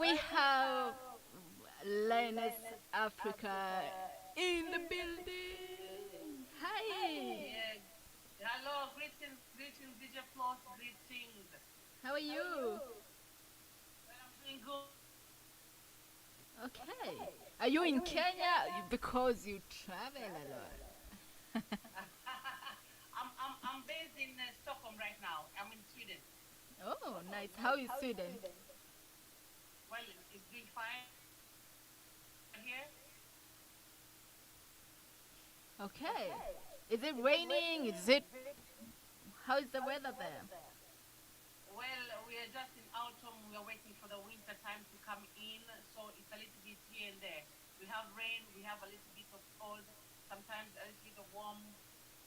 we have Lioness Africa in the building. Hi. Yeah. Hello, greetings, greetings, DJ Flozz, greetings. How are you? Well, I'm doing good. Okay. Are you in Kenya? Because you travel a lot. I'm based in Stockholm right now. I'm in Sweden. Oh, nice. How is Sweden? Well, it's doing fine here. Okay. Is it raining? Is it? How is the weather there? Well, we are just in autumn. We are waiting for the winter time to come in, so it's a little bit here and there. We have rain. We have a little bit of cold. Sometimes a little bit of warm.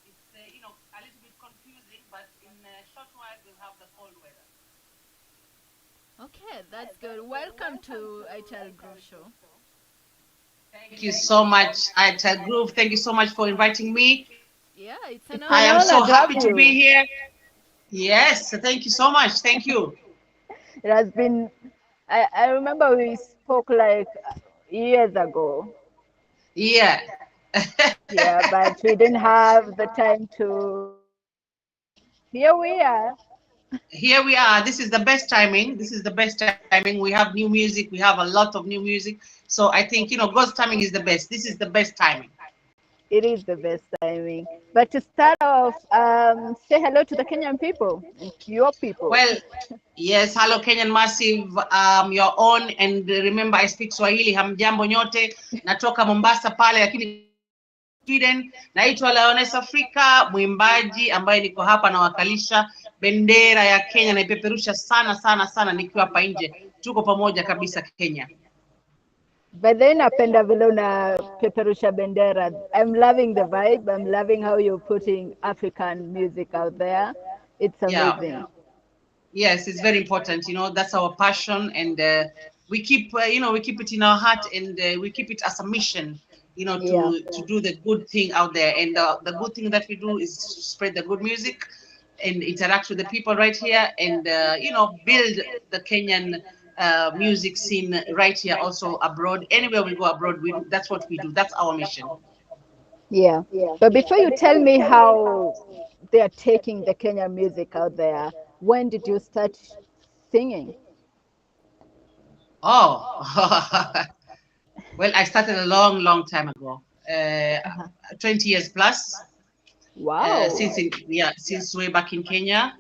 It's a little bit confusing, but in a short while we'll have the cold weather. Okay, that's good. Welcome to Ital Groove Show. Thank you so much, Ital Groove. Thank you so much for inviting me. Yeah, it's an It's I an am honor. so honor to have happy to be you. here. Yes, thank you so much. Thank you. It has been, I remember we spoke like years ago. Yeah. Yeah, but we didn't have the time to. Here we are. Here we are. This is the best timing. This is the best timing. We have new music. We have a lot of new music. So I think, God's timing is the best. This is the best timing. It is the best timing. But to start off, say hello to the Kenyan people and to your people. Well, yes, hello Kenyan Massive, your own, and remember I speak Swahili. Hamjambo nyote, natoka Mombasa pale, lakini Sweden. Naitwa Lioness Africa, mwimbaji ambaye niko hapa nawakalisha bendera ya Kenya, naipeperusha sana sana sana nikiwa hapa nje. Tuko pamoja kabisa Kenya. But then napenda vile unapeperusha bendera. I'm loving the vibe. I'm loving how you're putting African music out there. It's Yeah. amazing. Yes, it's very important. That's our passion, and we keep, we keep it in our heart, and we keep it as a mission, Yeah. to do the good thing out there. And the good thing that we do is spread the good music and interact with the people right here, and build the Kenyan music scene right here, also abroad. Anywhere we go abroad, that's what we do. That's our mission. Yeah. But before you tell me how they are taking the Kenyan music out there, when did you start singing? Oh, well, I started a long, long time ago, uh, Uh-huh. 20 years plus. Wow. Since way back in Kenya,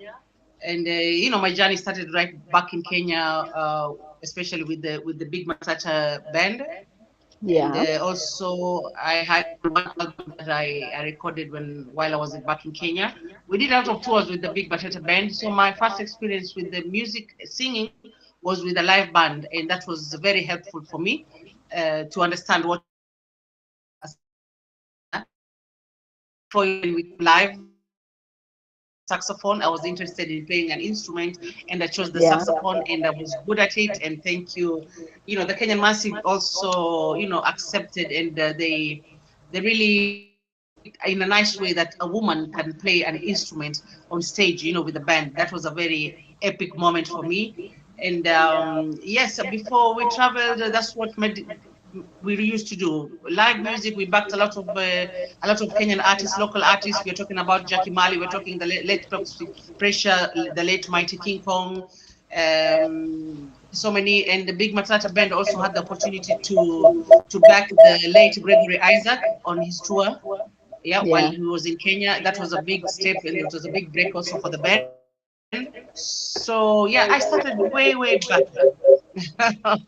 and my journey started right back in Kenya, especially with the Big Matata band, and Yeah. also I had one album that I recorded while I was back in Kenya. We did a lot of tours with the Big Matata band, so my first experience with the music singing was with a live band, and that was very helpful for me to understand what as a singer. Before even we came live, saxophone. I was interested in playing an instrument, and I chose the Yeah. saxophone, and I was good at it. And thank you, the Kenyan Massive also, accepted, and they really took it in a nice way that a woman can play an instrument on stage, with the band. That was a very epic moment for me. And yes, before we traveled, that's what made we used to do live music. We backed a lot of Kenyan artists, local artists. We're talking about Jackie Mali. We're talking the late Pressure, the late Mighty King Kong. So many, and the Big Matata band also had the opportunity to back the late Gregory Isaac on his tour. Yeah, while Yeah. he was in Kenya, that was a big step, and it was a big break also for the band. So yeah, I started way back then.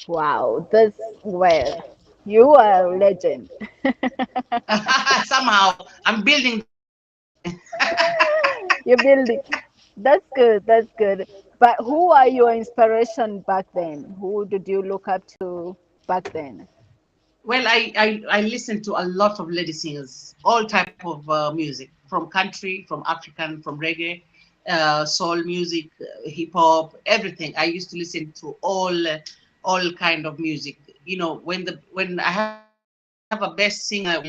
Wow. That's well. You are a legend. Somehow I'm building that. You're building. That's good. That's good. But who are your inspiration back then? Who did you look up to back then? Well, I listen to a lot of lady singers, all type of music, from country, from African, from reggae, soul music, hip hop, everything. I used to listen to all kind of music. When I have a best singer,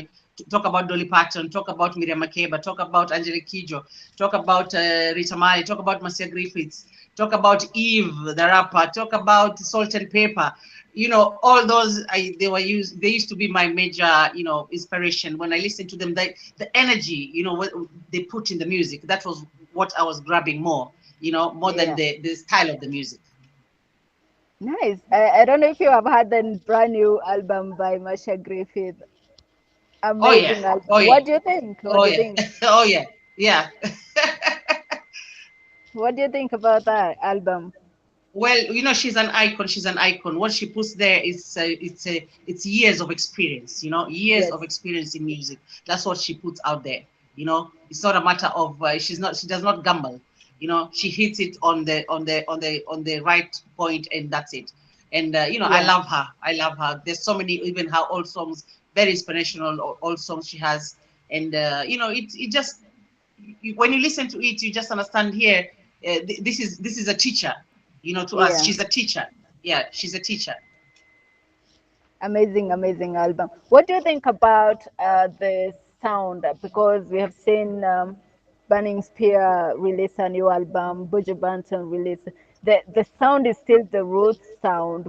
talk about Dolly Parton, talk about Miriam Makeba, talk about Angelique Kidjo, talk about Rita Marley, talk about Marcia Griffiths, talk about Eve, the rapper, talk about Salt and Pepper. You know, all those they used to be my major, you know, inspiration. When I listened to them, the energy, you know, what they put in the music, that was what I was grabbing more, you know, more than the style of the music. Nice. I don't know if you have heard the brand new album by Masha Griffith. Oh yeah, Amazing album. oh yeah, What do you think? What oh do you yeah, think? oh yeah, yeah. What do you think about that album? Well, you know, she's an icon. She's an icon. What she puts there is it's years of experience. You know, years Yes. of experience in music. That's what she puts out there. You know, it's not a matter of she does not gamble. You know, she hits it on the right point, and that's it. And you know, I Yeah. love her. I love her. There's so many, even her old songs, very inspirational old songs she has. And you know, it just when you listen to it, you just understand here. This is a teacher, you know, to us. Yeah. She's a teacher. Yeah, she's a teacher. Amazing, amazing album. What do you think about the sound? Because we have seen Burning Spear release a new album, Buju Banton release. The sound is still the roots sound.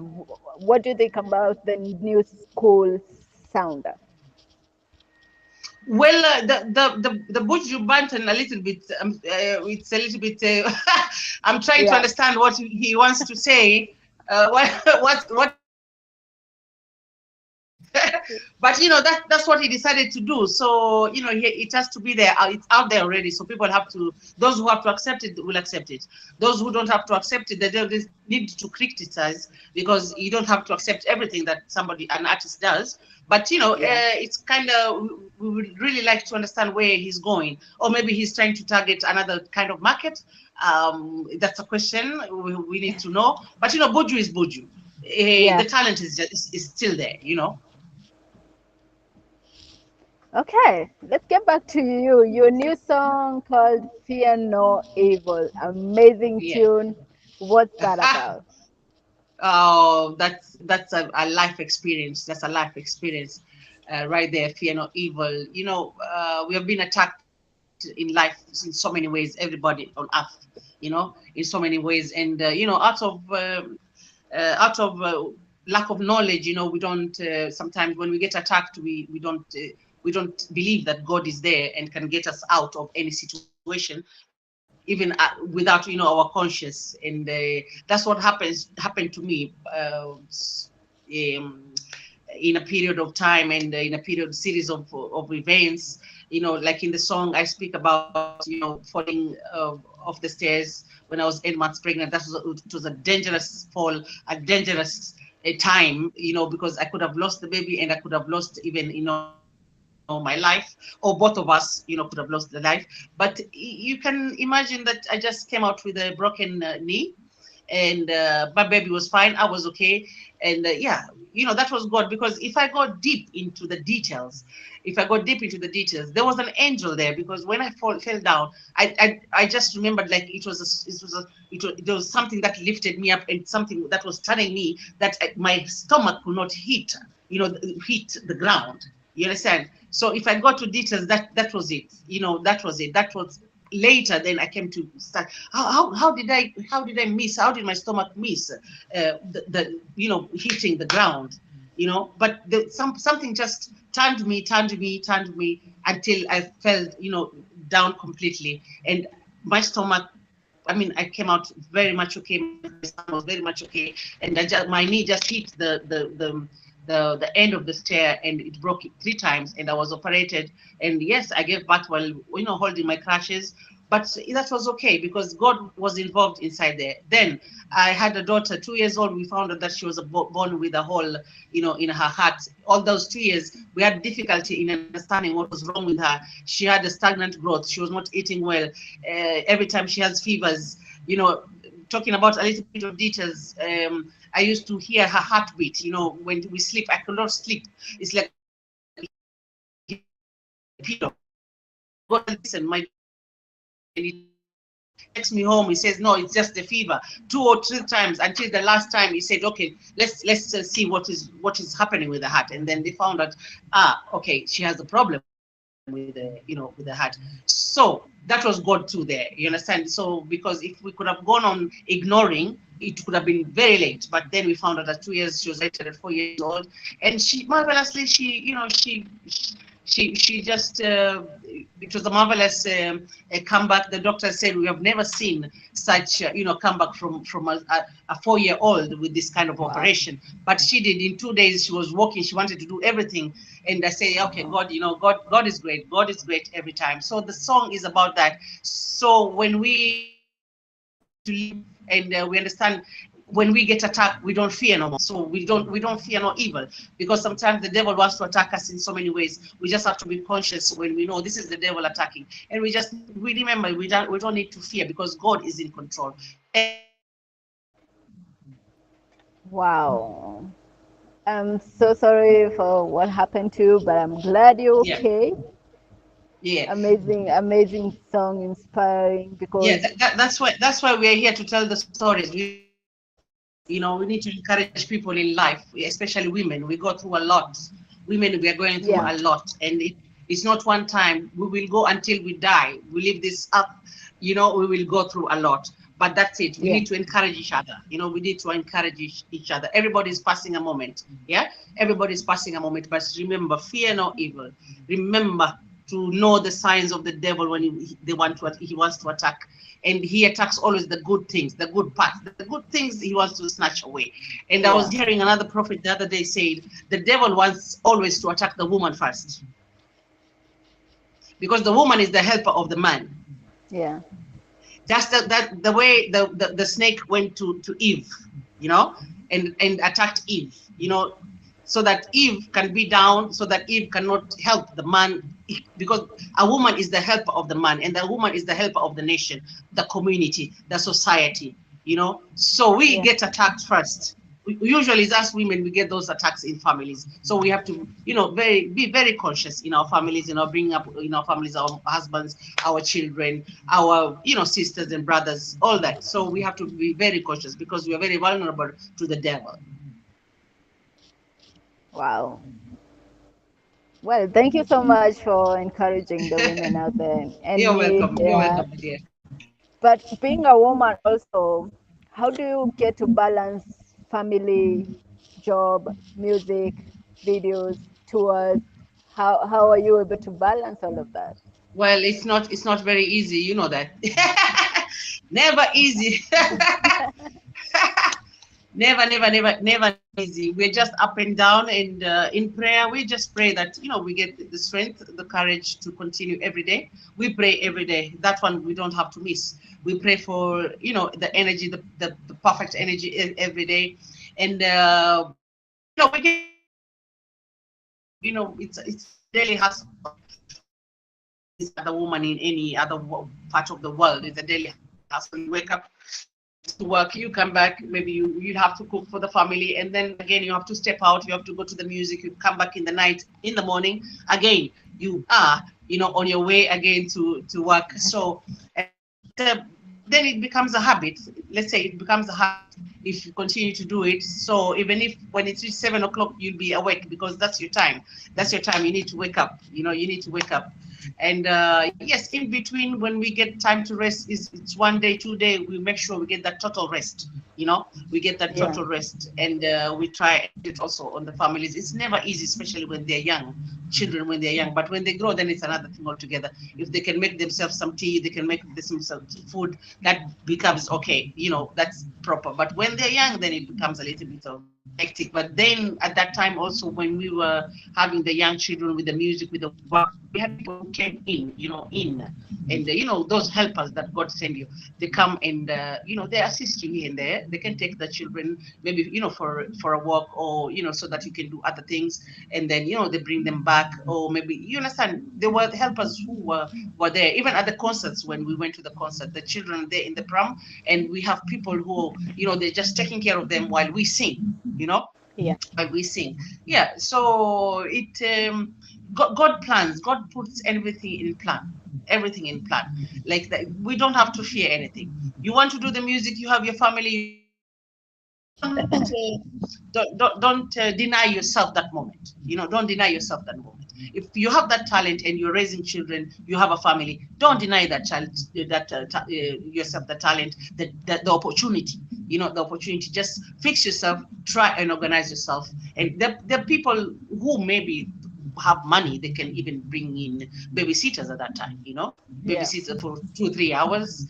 What do you think about the new school sound? Well, the Buju Banton a little bit. It's a little bit. I'm trying to Yeah, understand what he wants to say. What but you know that's what he decided to do. So you know it has to be there. It's out there already. So people have to. Those who have to accept it will accept it. Those who don't have to accept it, they don't need to criticize, because you don't have to accept everything that an artist does. But you know, yeah, it's kind of, we would really like to understand where he's going, or maybe he's trying to target another kind of market. That's a question we need to know. But you know, Buju is Buju. yeah. The talent is still there. You know. Okay, let's get back to you. Your new song called Fear No Evil. Amazing Yeah. tune. What's that about? Oh, that's a life experience. That's a life experience, right there. Fear no evil. You know, we have been attacked in life in so many ways. Everybody on earth, you know, in so many ways. And you know, out of lack of knowledge, you know, we don't. Sometimes when we get attacked, we don't believe that God is there and can get us out of any situation, even without, you know, our conscience. And that's what happened to me, um, in a period of time, and in a series of events. You know, like in the song, I speak about, you know, falling off the stairs when I was 8 months pregnant. It was a dangerous fall, a dangerous time, you know, because I could have lost the baby, and I could have lost even, you know, my life, or both of us, you know, could have lost the life. But you can imagine that I just came out with a broken knee, and my baby was fine. I was okay. And yeah, you know, that was God. Because if I go deep into the details, there was an angel there. Because when I fell down, I just remembered, like, there was something that lifted me up, and something that was telling me that my stomach could not hit, you know, hit the ground. You understand? So if I got to details, that was it. You know, that was it. That was later. Then I came to start. How did I miss? How did my stomach miss the you know, hitting the ground? You know, but something just turned me until I fell, you know, down completely. And my stomach, I mean, I came out very much okay. My stomach was very much okay, and my knee just hit the end of the stair, and it broke it 3 times, and I was operated. And yes, I gave birth while, you know, holding my crutches, but that was okay because God was involved inside there. Then I had a daughter, 2 years old. We found out that she was born with a hole, you know, in her heart. All those 2 years, we had difficulty in understanding what was wrong with her. She had a stagnant growth. She was not eating well. Every time she has fevers, you know, talking about a little bit of details. I used to hear her heartbeat. You know, when we sleep, I could not sleep. It's like pillow. God, listen, my daughter, takes me home. He says, no, it's just the fever. 2 or 3 times until the last time he said, okay, let's see what is happening with the heart. And then they found out, okay, she has a problem with the heart. So that was God too there. You understand? So because if we could have gone on ignoring, it could have been very late. But then we found out that 2 years she was later at 4 years old, and she marvelously she just it was a marvelous a comeback. The doctor said we have never seen such comeback from a 4-year-old with this kind of operation. But she did in 2 days. She was walking. She wanted to do everything, and I say, okay, God, God is great. God is great every time. So the song is about that. So when we to live and we understand, when we get attacked, we don't fear no more. So we don't fear no evil, because sometimes the devil wants to attack us in so many ways. We just have to be conscious when we know this is the devil attacking, and we remember we don't need to fear, because God is in control. Wow. I'm so sorry for what happened to you, but I'm glad you're okay. Yeah. Amazing song, inspiring, because That's why we're here to tell the stories. We need to encourage people in life, especially women. We go through a lot. Women, we are going through a lot, and it's not one time. We will go until we die. We live this up. We will go through a lot. But that's it. We need to encourage each other. We need to encourage each other. Everybody's passing a moment. Yeah, everybody's passing a moment. But remember, fear no evil. Remember to know the signs of the devil when he wants to attack. And he attacks always the good things, the good parts, the good things he wants to snatch away. And I was hearing another prophet the other day said, the devil wants always to attack the woman first, because the woman is the helper of the man. Yeah. That's the way the snake went to Eve, and attacked Eve, so that Eve can be down, so that Eve cannot help the man, because a woman is the helper of the man, and the woman is the helper of the nation, the community, the society, So we get attacked first. Usually, it's us women, we get those attacks in families. So we have to, be very conscious in our families, bringing up in our families, our husbands, our children, our, sisters and brothers, all that. So we have to be very cautious, because we are very vulnerable to the devil. Wow. Well, thank you so much for encouraging the women out there. And You're welcome. You're welcome, my dear. But being a woman also, how do you get to balance family, job, music, videos, tours? How are you able to balance all of that? Well, it's not very easy, you know that. Never easy. Never easy. We're just up and down, and in prayer, we just pray that we get the strength, the courage to continue every day. We pray every day. That one we don't have to miss. We pray for the energy, the perfect energy every day, and we get it's daily hustle. This other woman in any other part of the world is a daily hustle. You wake up to work, you come back, maybe you have to cook for the family, and then again you have to step out, you have to go to the music, you come back in the night, in the morning, again you are on your way again to work. So then it becomes a habit. Let's say it becomes a habit if you continue to do it. So even if when it's 7 o'clock you'll be awake, because that's your time. You need to wake up. You need to wake up. And yes, in between, when we get time to rest, it's 1 day, 2 day, we make sure we get that total rest. We get that total rest, and we try it also on the families. It's never easy, especially when they're young, children when they're young. But when they grow, then it's another thing altogether. If they can make themselves some tea, they can make themselves some food, that becomes okay. That's proper. But when they're young, then it becomes a little bit of hectic. But then at that time also, when we were having the young children with the music, with the work, we had people who came and those helpers that God send you, they come and they assist you here and there. They can take the children maybe for a walk, or so that you can do other things, and then they bring them back, or maybe you understand, there were helpers who were there even at the concerts. When we went to the concert, the children there in the pram, and we have people who they're just taking care of them while we sing. Yeah. While we sing. Yeah. So God plans. God puts everything in plan. Everything in plan. Like that, we don't have to fear anything. You want to do the music. You have your family. You have your children. Don't deny yourself that moment. Don't deny yourself that moment. If you have that talent and you're raising children, you have a family. Don't deny that child, yourself the talent, the opportunity. The opportunity. Just fix yourself. Try and organize yourself. And the people who maybe have money, they can even bring in babysitters at that time. Yeah. Babysitter for 2 3 hours.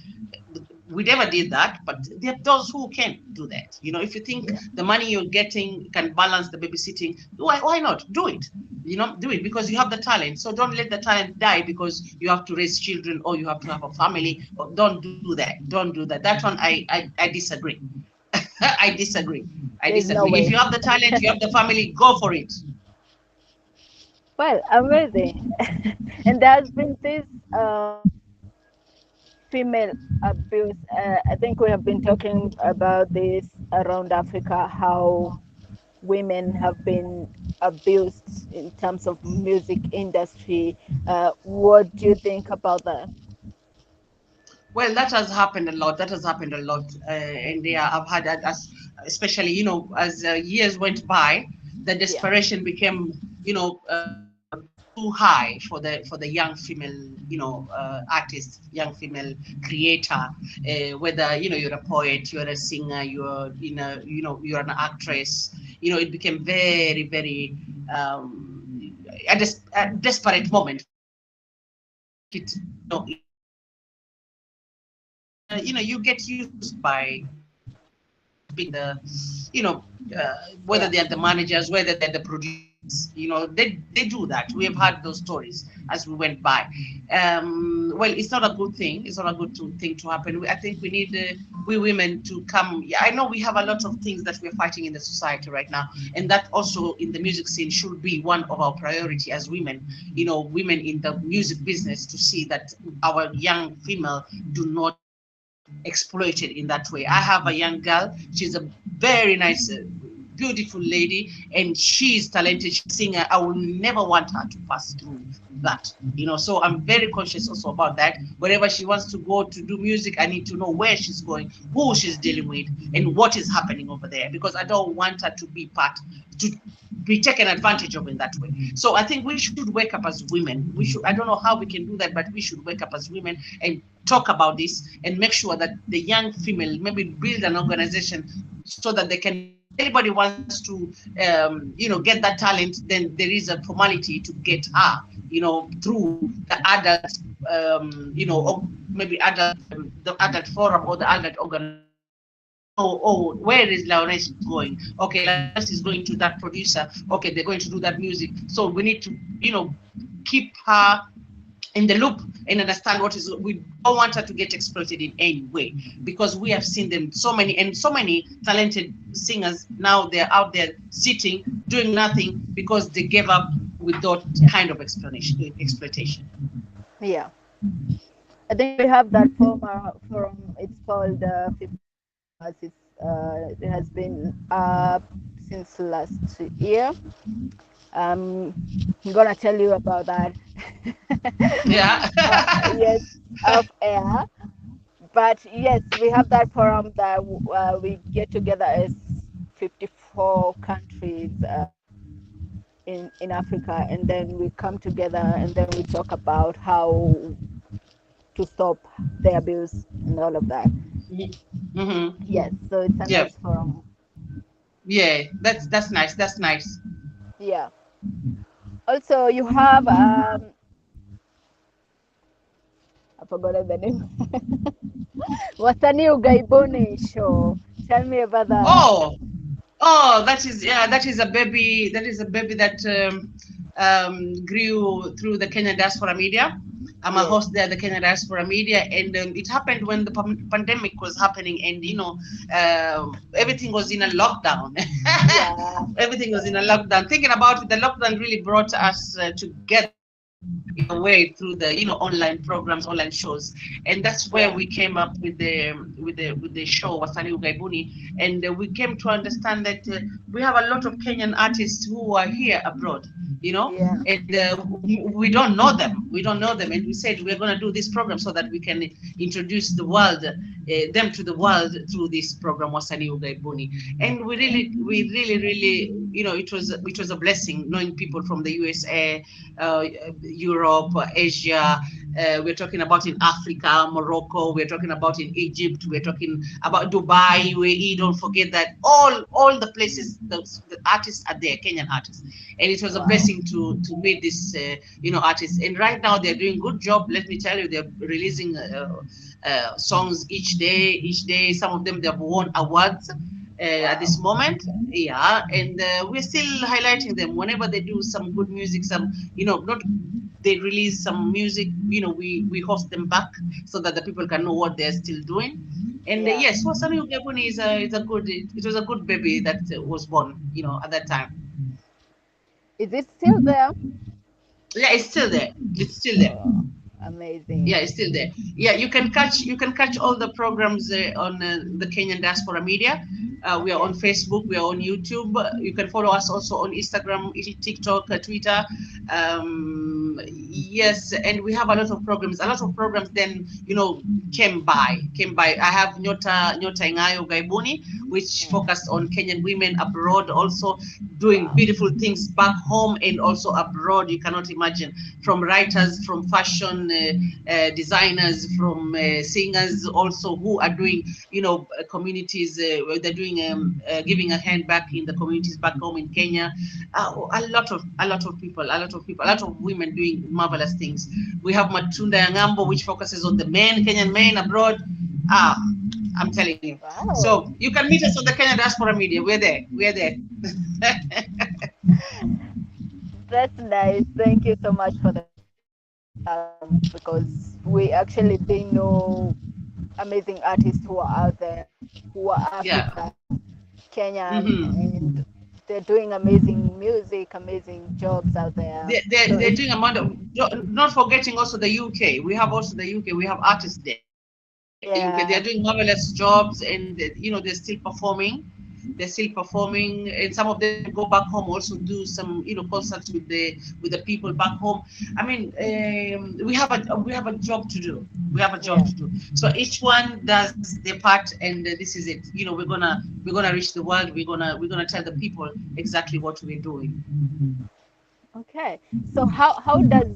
We never did that, but there are those who can do that. If you think Yeah. the money you're getting can balance the babysitting, why not do it? Do it because you have the talent. So don't let the talent die because you have to raise children or you have to have a family. Or don't do that. Don't do that. That one I disagree. I disagree. I There's no disagree. If way. you have the talent, you have the family, go for it. Well, amazing. And there's been this female abuse. I think we have been talking about this around Africa, how women have been abused in terms of music industry. What do you think about that? Well, that has happened a lot. That has happened a lot, and yeah, I've had that as, especially as years went by, the Yeah. desperation became too high for the young female artist, young female creator. Whether you're a poet, you're a singer, you're an actress. It became very very a desperate moment for them to make it. You get used by being the, whether Yeah. they're the managers, whether they're the producers, they do that. We have had those stories as we went by. Well, it's not a good thing. It's not a good thing to happen. I think we need we women to come. Yeah, I know we have a lot of things that we're fighting in the society right now, and that also in the music scene should be one of our priority as women. Women in the music business, to see that our young female do not exploited in that way. I have a young girl. She's a very nice, beautiful lady, and she's talented. She's a singer. I will never want her to pass through that. So I'm very conscious also about that. Wherever she wants to go to do music, I need to know where she's going, who she's dealing with, and what is happening over there, because I don't want her to be taken advantage of in that way. So I think we should wake up as women. I don't know how we can do that, but we should wake up as women and talk about this and make sure that the young female maybe build an organization so that they can, if anybody wants to get that talent, then there is a formality to get her through the adult or maybe the adult forum or the adult organization. Oh, where is Lioness going? Okay, Lioness is going to that producer. Okay, they're going to do that music. So we need to, keep her in the loop and understand what is. We don't want her to get exploited in any way, because we have seen them so many talented singers. Now they're out there sitting, doing nothing because they gave up with that kind of exploitation. Yeah. I think we have that forum. It's called 50 Hours. It has been up since last year. I'm gonna tell you about that. Yeah. Yes, off air. But yes, we have that forum that we get together as 54 countries in Africa, and then we come together and then we talk about how to stop the abuse and all of that. Mm-hmm. Yes, so it's a Yeah. nice forum. Yeah. That's nice. That's nice. Yeah. Also, you have I forgot the name. What's the new Gaibone show? Tell me about that. Oh, oh, that is, yeah, that is a baby. That is a baby that grew through the Kenya Diaspora Media. I'm a Yes. host there, the Kenya Diaspora Media, and it happened when the pandemic was happening, and everything was in a lockdown. Yeah. Everything was in a lockdown. Thinking about it, the lockdown really brought us together. way through the online programs, online shows, and that's where Yeah. we came up with the show Wasanii Ughaibuni, and we came to understand that we have a lot of Kenyan artists who are here abroad, Yeah. and we don't know them. We don't know them, and we said we're going to do this program so that we can introduce the world, them to the world through this program Wasanii Ughaibuni. And we really, it was a blessing knowing people from the USA, Europe, Asia. We're talking about in Africa, Morocco. We're talking about in Egypt. We're talking about Dubai, UAE. Don't forget that all the places the artists are there, Kenyan artists, and it was a Wow. blessing to meet this artists. And right now they're doing good job. Let me tell you, they're releasing songs each day. Each day, some of them they've won awards. At Wow. this moment, yeah, and we're still highlighting them whenever they do some good music, some not they release some music, we host them back so that the people can know what they're still doing. And Yeah. yes, Wasanii Ugabuni is a good, it was a good baby that was born, at that time. Is it still there? Yeah, it's still there. It's still there. Oh, amazing. Yeah, it's still there. Yeah, you can catch all the programs on the Kenyan Diaspora Media. We are Okay. on Facebook. We are on YouTube. You can follow us also on Instagram, TikTok, Twitter. Yes, and we have a lot of programs. A lot of programs then came by. I have Nyota Ingayo Gaibuni, which Mm. focused on Kenyan women abroad, also doing Wow. beautiful things back home and also abroad. You cannot imagine, from writers, from fashion designers, from singers, also who are doing, communities. They're doing giving a hand back in the communities back home in Kenya. A lot of people, a lot of women doing marvelous things. We have Matunda Yangambo, which focuses on the men, Kenyan men abroad. Ah, I'm telling you. Wow. So you can meet us on the Kenya Diaspora Media. We're there. We're there. That's nice. Thank you so much for that. Because we actually didn't know amazing artists who are out there, who are Yeah. African, Kenyan, Hmm. and they're doing amazing music, amazing jobs out there. They're doing amount of, not forgetting also the UK. We have also the UK. We have artists there. UK. They are Yeah, doing marvelous jobs, and they're still performing. They're still performing, and some of them go back home also do some concerts with the people back home. I mean, we have a job to do. We have a job yeah. to do. So each one does their part, and this is it. We're gonna reach the world. We're gonna tell the people exactly what we're doing. Okay. So how does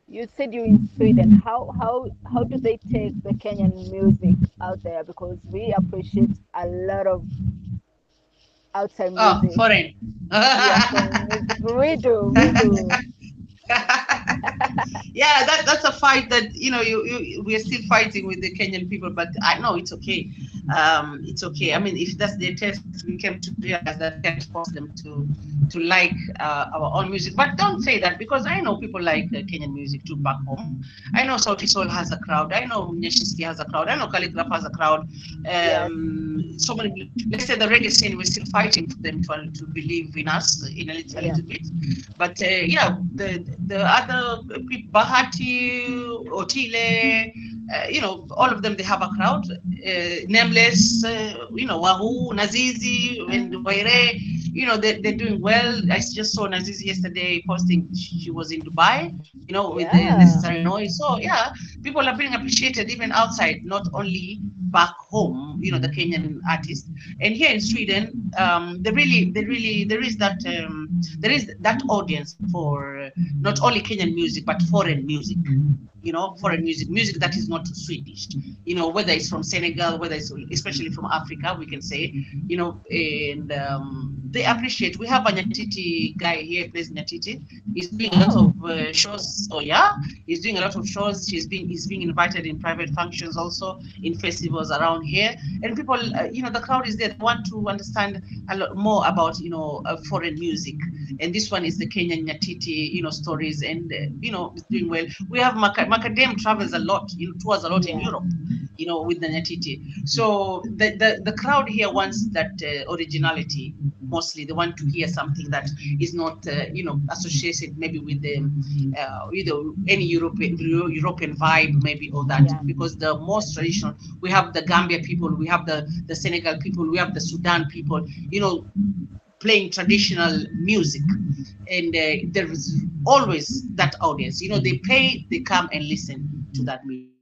you said you're in Sweden? How do they take the Kenyan music out there? Because we appreciate a lot of outside Oh, music. foreign. Yeah, foreign music. We do, we do. Yeah, that's a fight that we're still fighting with the Kenyan people, but I know it's okay. It's okay. I mean, if that's their test, we came to realize that we can't force them to like our own music. But don't say that, because I know people like Kenyan music too back home. I know Sauti Sol has a crowd. I know Nyashinski has a crowd. I know Calligraph has a crowd. Yes. So many. Let's say the reggae scene, we're still fighting for them to believe in us in a Yeah. little bit. But yeah, the other people, Bahati, Otile, all of them, they have a crowd. Nameless, Wahoo, Nazizi, and Waire, they're doing well. I just saw Nazizi yesterday posting she was in Dubai, with the Yeah. necessary noise. So yeah, people are being appreciated even outside, not only back home, the Kenyan artists. And here in Sweden, there is that audience for not only Kenyan music but foreign music. Foreign music that is not Swedish. Whether it's from Senegal, whether it's especially from Africa, we can say. And they appreciate. We have a Nyatiti guy here, plays Nyatiti. He's doing a lot Wow. of shows. So yeah, he's doing a lot of shows. He's being invited in private functions, also in festivals around here. And people, the crowd is there. They want to understand a lot more about foreign music. And this one is the Kenyan Nyatiti, stories, and it's doing well. We have Macadam travels a lot, tours a lot in Yeah. Europe, with the Nyatiti. So the crowd here wants that originality, mostly. They want to hear something that is not, associated maybe with the, any European vibe, maybe, or that. Yeah. Because the most traditional, we have the Gambia people, we have the Senegal people, we have the Sudan people, playing traditional music, and there is always that audience. They pay, they come and listen to that music.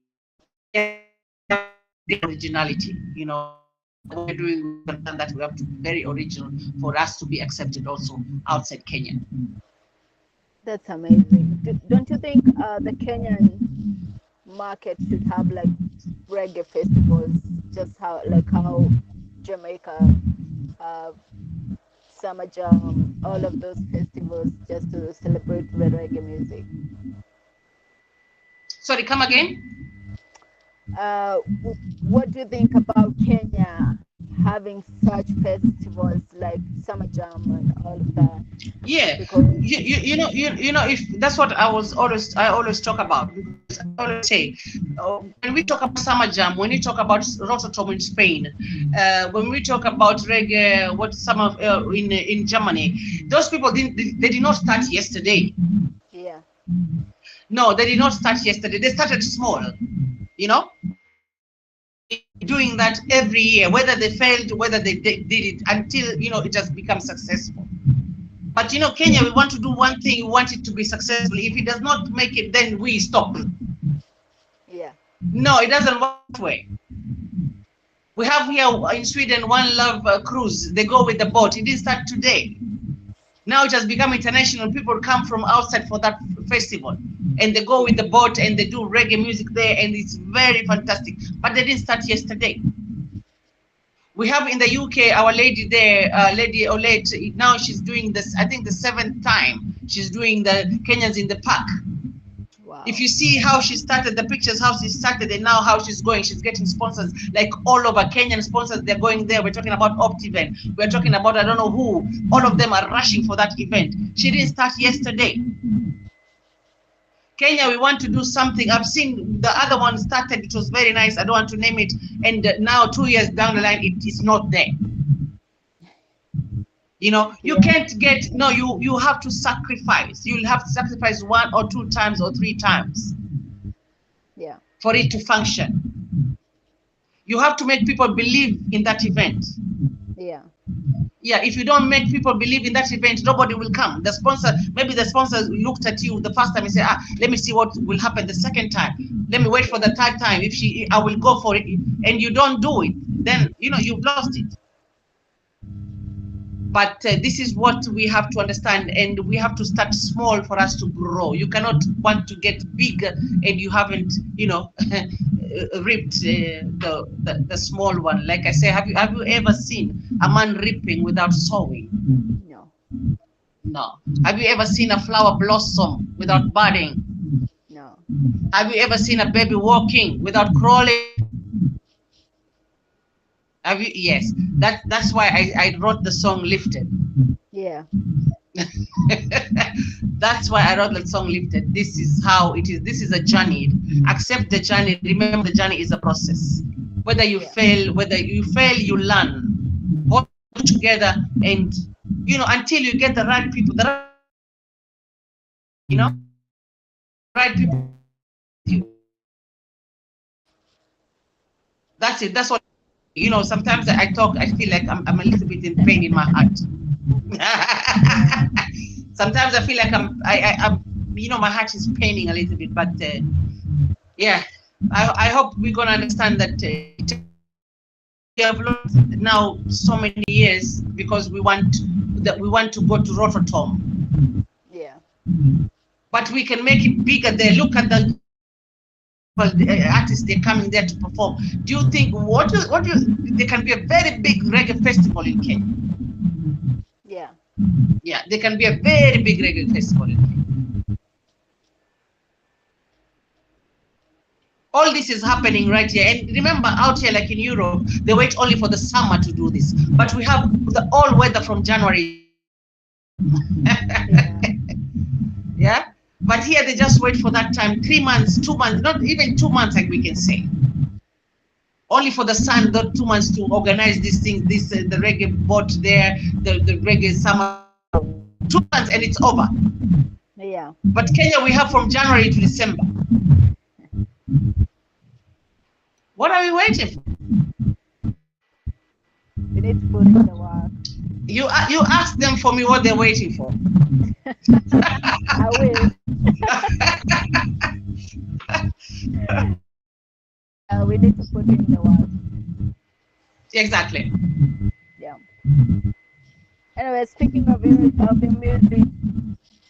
The originality, what we're doing, we understand that we have to be very original for us to be accepted also outside Kenya. That's amazing. Don't you think the Kenyan market should have like reggae festivals, just how Jamaica have Summer Jam, all of those festivals just to celebrate the reggae music? Sorry, come again. What do you think about Kenya having such festivals like Summer Jam and all of that? Yeah, Because if that's what I always talk about, because I always say, when we talk about Summer Jam, when we talk about Rototom in Spain, when we talk about reggae, what summer in Germany, those people they did not start yesterday. yeah, No, they did not start yesterday. They started small, doing that every year, whether they failed, whether they did it, until it has become successful. But Kenya, we want to do one thing, we want it to be successful. If it does not make it, then we stop. yeah, No, it doesn't work that way. We have here in Sweden One Love cruise. They go with the boat. It didn't start today. Now it has become international. People come from outside for that festival, and they go with the boat and they do reggae music there, and it's very fantastic. But they didn't start yesterday. We have in the UK our lady there, Lady Olette. Now she's doing this, I think the 7th time she's doing the Kenyans in the Park. wow, If you see how she started, the pictures, how she started, and now how she's going, she's getting sponsors like all over. Kenyan sponsors, they're going there. We're talking about Optiven. We're talking about I don't know who. All of them are rushing for that event. She didn't start yesterday. Kenya, we want to do something. I've seen the other one started. It was very nice. I don't want to name it. And now 2 years down the line, it is not there. You can't get, no, you have to sacrifice. You'll have to sacrifice 1 or 2 times or 3 times yeah, for it to function. You have to make people believe in that event. yeah, Yeah, if you don't make people believe in that event, nobody will come. Maybe the sponsor looked at you the first time and said, let me see what will happen the second time. Let me wait for the 3rd time. I will go for it. And you don't do it, then, you've lost it. But this is what we have to understand, and we have to start small for us to grow. You cannot want to get big and you haven't, ripped the small one. Like I say, have you ever seen a man ripping without sowing? no, No. Have you ever seen a flower blossom without budding? no, Have you ever seen a baby walking without crawling? Have you? Yes. That's why I wrote the song Lifted. yeah, That's why I wrote the song Lifted. This is how it is. This is a journey. Accept the journey. Remember, the journey is a process. Whether you fail, you learn. Hold together, and until you get the right people, right people. That's it. That's what. Sometimes I talk, I feel like I'm a little bit in pain in my heart. Sometimes I feel like I'm my heart is paining a little bit, but yeah, I hope we're gonna understand that we have lost now so many years because we want to go to Rototom. yeah, But we can make it bigger there. Look at the artists, they're coming there to perform. Do you think there can be a very big reggae festival in Kenya? yeah, Yeah, there can be a very big reggae festival in Kenya. All this is happening right here. And remember, out here, like in Europe, they wait only for the summer to do this. But we have the all weather from January. Yeah. But here they just wait for that time, 3 months, 2 months, not even 2 months, like we can say. only for the sun, the 2 months to organize these things, this the reggae boat there, the reggae summer, 2 months and it's over. Yeah. But Kenya, we have from January to December. What are we waiting for? We need to put in the work. You ask them for me what they're waiting for. I will. We need to put in the work. Exactly. Yeah. Anyway, speaking of the music,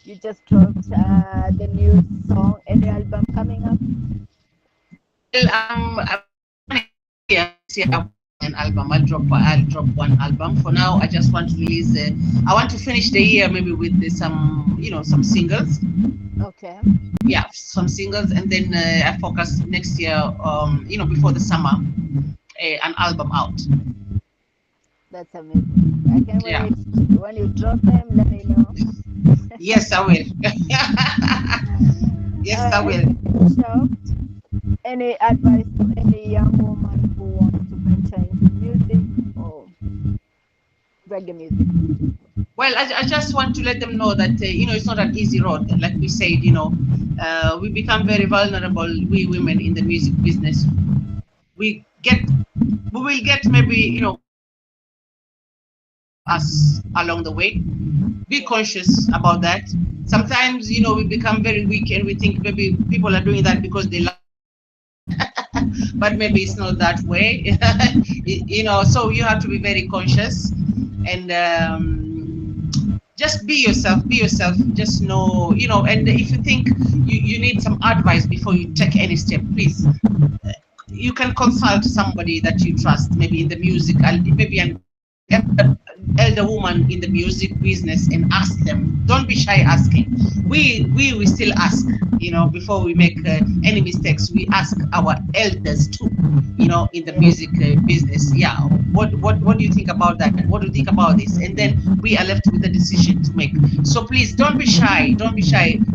you just dropped the new song. Any album coming up? Well, an album. I'll drop one album. For now, I just want to release. I want to finish the year maybe with some, some singles. Okay. Yeah, some singles, and then I focus next year, before the summer, an album out. That's amazing. I can't wait. Yeah. When you drop them, let me know. Yes, I will. Yes, I will. So, any advice to any young woman who wants to venture into music or reggae music? Well, I just want to let them know that it's not an easy road. Like we said, we become very vulnerable. We women in the music business, we will get maybe us along the way. Be conscious about that. Sometimes we become very weak and we think maybe people are doing that because they love. But maybe it's not that way. So you have to be very conscious and just be yourself. Just know, and if you think you need some advice before you take any step, please, you can consult somebody that you trust, maybe in the music, maybe an elder woman in the music business, and ask them. Don't be shy asking. We still ask, before we make any mistakes. We ask our elders too, in the music business. Yeah, what do you think about that? What do you think about this? And then we are left with a decision to make. So please don't be shy.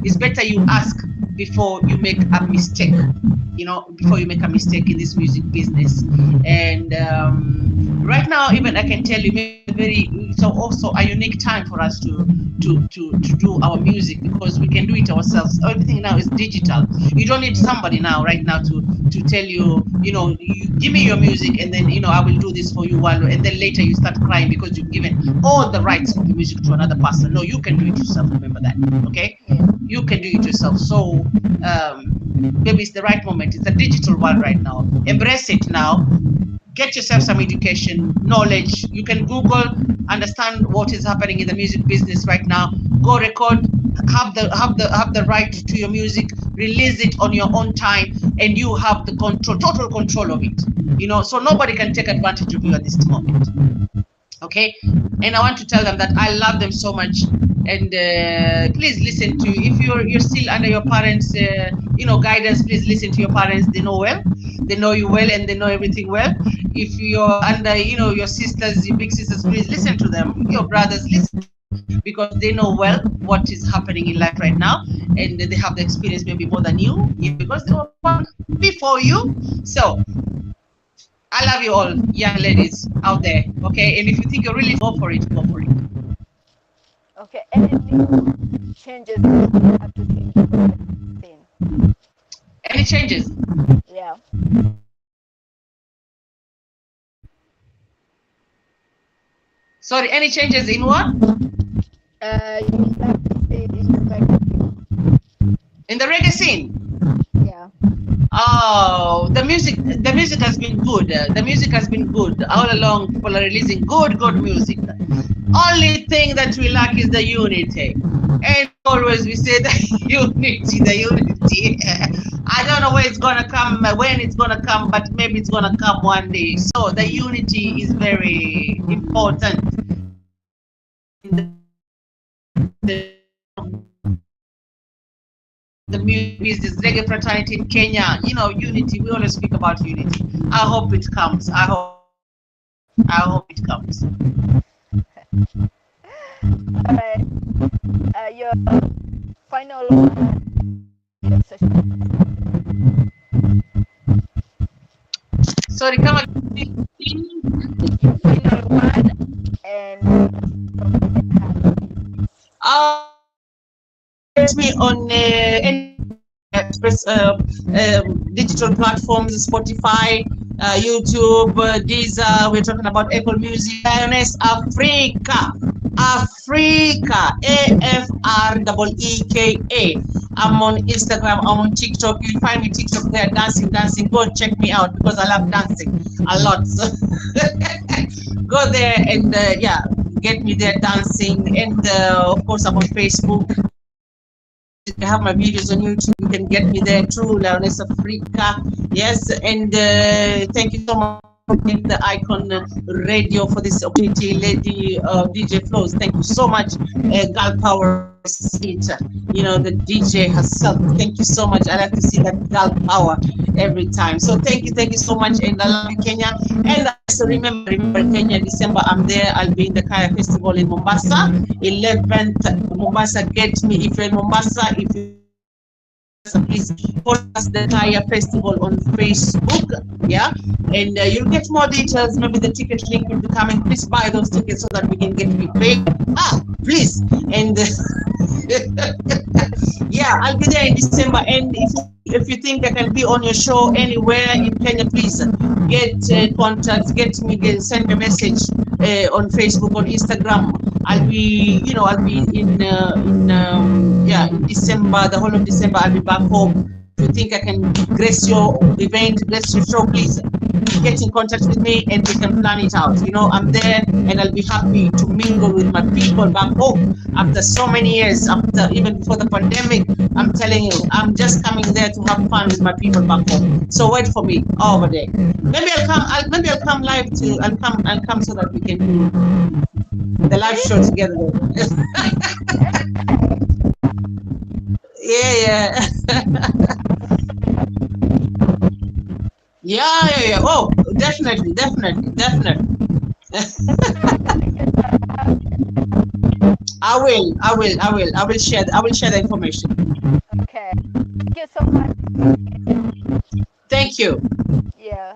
It's better you ask before you make a mistake. Before you make a mistake in this music business. And right now, even I can tell you, it's also a unique time for us to do our music, because we can do it ourselves. Everything now is digital. You don't need somebody now, right now, to tell you, you give me your music, and then I will do this for you, and then later you start crying because you've given all the rights of the music to another person. No, you can do it yourself. Remember that, okay? You can do it yourself. So maybe it's the right moment. It's a digital world right now. Embrace it now. Get yourself some education, knowledge. You can Google, understand what is happening in the music business right now. Go record, have the right to your music, release it on your own time, and you have the total control of it. So nobody can take advantage of you at this moment. Okay, and I want to tell them that I love them so much, and please listen to, if you're still under your parents guidance, please listen to your parents. They know you well, and they know everything well. If you're under your sisters, your big sisters, please listen to them. Your brothers, listen, because they know well what is happening in life right now, and they have the experience maybe more than you, because they were born before you. So I love you all, young ladies out there, okay? And if you think you're really, go for it. Okay, any new changes that you have to think about? Any changes? Yeah. Sorry, any changes in what? You would like to see in the reggae. In the reggae scene? Yeah. Oh, the music has been good. The music has been good all along. People are releasing good music. Only thing that we lack is the unity. And always we say the unity. I don't know where it's gonna come, when it's gonna come, but maybe it's gonna come one day. So the unity is very important. The music business, reggae fraternity in Kenya, unity. We always speak about unity. I hope it comes. I hope it comes. All right. Your final session. Sorry, come again. And Get me on any digital platforms, Spotify, YouTube, Deezer. We're talking about Apple Music. Lioness Afreeka. Afreeka. Afreeka. I'm on Instagram. I'm on TikTok. You'll find me TikTok there, dancing. Go check me out because I love dancing a lot. So go there and yeah, get me there dancing. And of course, I'm on Facebook. I have my videos on YouTube. You can get me there too, Lioness Afreeka. Yes, and thank you so much for the Icon Radio for this opportunity, Lady DJ Flozz. Thank you so much, Girl Power. You know, the DJ herself. Thank you so much. I like to see that girl power every time. So thank you so much. And I love you, Kenya. And also remember Kenya, December, I'm there. I'll be in the Kaya Festival in Mombasa. 11th, Mombasa, get me. If you're in Mombasa, if you please post the Kaya Festival on Facebook, yeah, and you'll get more details. Maybe the ticket link will be coming. Please buy those tickets so that we can get you paid. Please. And yeah, I'll be there in December. And if you think I can be on your show anywhere in Kenya, please get contact, send me a message on Facebook, on Instagram. I'll be in in December, the whole of December. I'll be back home. If you think I can grace your event, grace your show, please get in contact with me and we can plan it out. You know, I'm there and I'll be happy to mingle with my people back home after so many years, after even before the pandemic. I'm telling you, I'm just coming there to have fun with my people back home. So wait for me over there. Maybe I'll come live too. I'll come so that we can do the live show together. Yeah. Yeah. Oh, definitely. I will share the information. okay, thank you so much. Thank you. Yeah.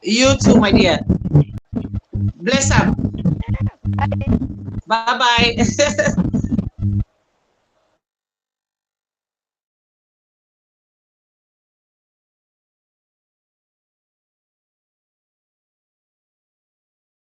You too, my dear. Bless up. Bye. Bye.